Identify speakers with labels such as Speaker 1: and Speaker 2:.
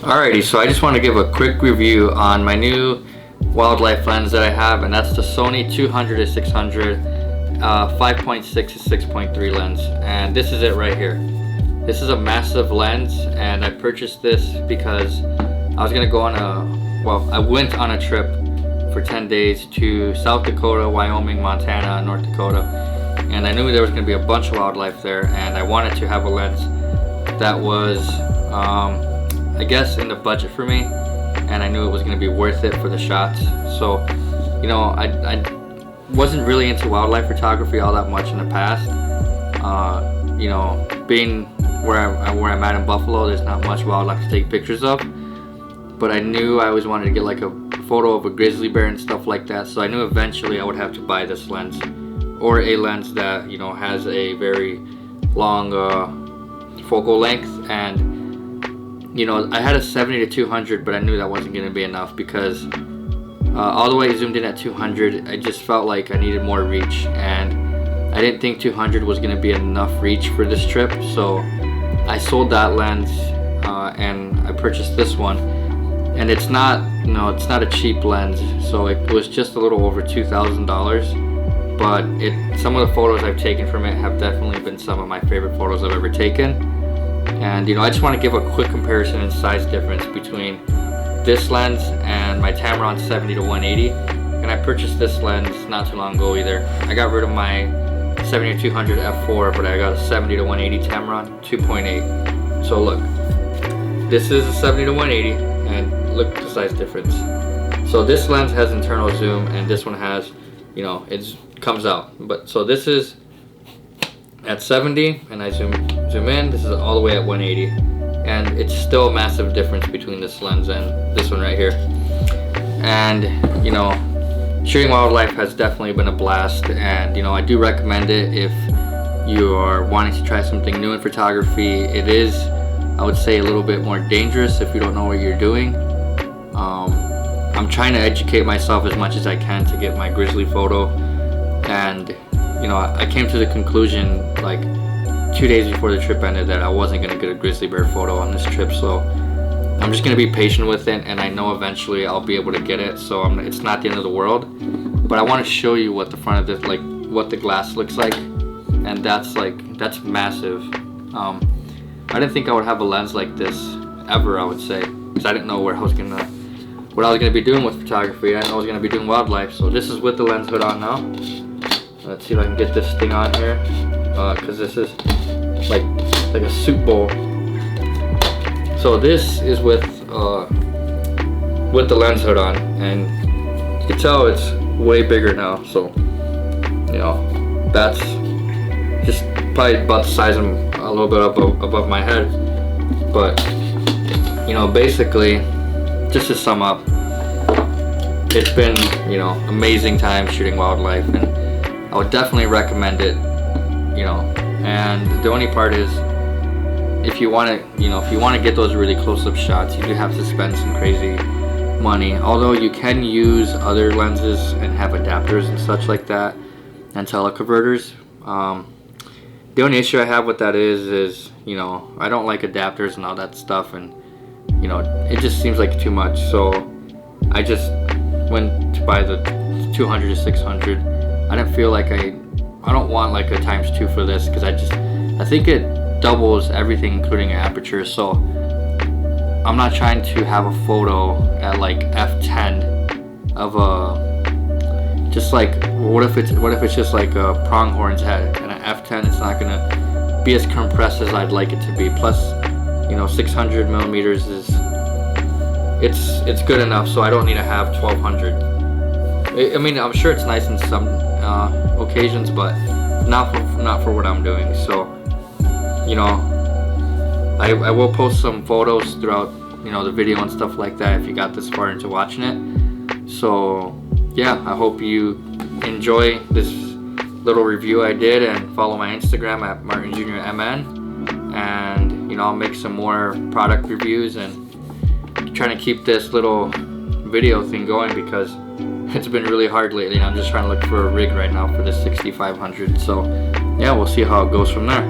Speaker 1: Alrighty, so I just want to give a quick review on my new wildlife lens that I have, and that's the Sony 200-600 5.6 to 6.3 lens, and this is it right here. This is a massive lens, and I purchased this because I was gonna go on I went on a trip for 10 days to South Dakota, Wyoming, Montana, North Dakota, and I knew there was gonna be a bunch of wildlife there, and I wanted to have a lens that was I guess in the budget for me, and I knew it was going to be worth it for the shots. So, you know, I wasn't really into wildlife photography all that much in the past. You know, being where I'm at in Buffalo, there's not much wildlife to take pictures of. But I knew I always wanted to get like a photo of a grizzly bear and stuff like that. So I knew eventually I would have to buy this lens, or a lens that, you know, has a very long focal length. And you know, I had a 70-200, but I knew that wasn't going to be enough because all the way zoomed in at 200, I just felt like I needed more reach, and I didn't think 200 was going to be enough reach for this trip. So I sold that lens and I purchased this one, and it's not, you know, it's not a cheap lens. So it was just a little over $2,000, but some of the photos I've taken from it have definitely been some of my favorite photos I've ever taken. And you know, I just want to give a quick comparison in size difference between this lens and my Tamron 70-180. And I purchased this lens not too long ago either. I got rid of my 70-200 f4, but I got a 70-180 Tamron 2.8. So look, this is a 70-180, and look at the size difference. So this lens has internal zoom, and this one has, you know, it comes out. But so this is at 70, and I zoom in, this is all the way at 180, and it's still a massive difference between this lens and this one right here. And you know, shooting wildlife has definitely been a blast, and you know, I do recommend it if you are wanting to try something new in photography. It is, I would say, a little bit more dangerous if you don't know what you're doing. I'm trying to educate myself as much as I can to get my grizzly photo, and you know, I came to the conclusion like 2 days before the trip ended that I wasn't going to get a grizzly bear photo on this trip. So I'm just going to be patient with it, and I know eventually I'll be able to get it. So it's not the end of the world, but I want to show you what the front of this, like what the glass looks like, and that's massive. I didn't think I would have a lens like this ever, I would say, because I didn't know what I was gonna be doing with photography. I didn't know I was gonna be doing wildlife. So this is with the lens hood on now. Let's see if I can get this thing on here, because this is like a soup bowl. So this is with the lens hood on, and you can tell it's way bigger now. So you know, that's just probably about the size of a little bit above my head. But you know, basically, just to sum up, it's been, you know, amazing time shooting wildlife, and I would definitely recommend it, you know. And the only part is, if you want to get those really close-up shots, you do have to spend some crazy money. Although you can use other lenses and have adapters and such like that, and teleconverters. The only issue I have with that is, you know, I don't like adapters and all that stuff, and you know, it just seems like too much. So I just went to buy the 200-600. I didn't feel like I don't want like a ×2 for this, because I think it doubles everything, including an aperture. So I'm not trying to have a photo at like f10 of a, just like, what if it's just like a pronghorn's head, and at f10 it's not gonna be as compressed as I'd like it to be. Plus, you know, 600 millimeters is, it's good enough, so I don't need to have 1200. I mean, I'm sure it's nice in some occasions, but not for what I'm doing. So, you know, I will post some photos throughout, you know, the video and stuff like that if you got this far into watching it. So yeah, I hope you enjoy this little review I did, and follow my Instagram at Martin Jr. MN, and you know, I'll make some more product reviews and trying to keep this little video thing going, because it's been really hard lately, and I'm just trying to look for a rig right now for this 6500. So yeah, we'll see how it goes from there.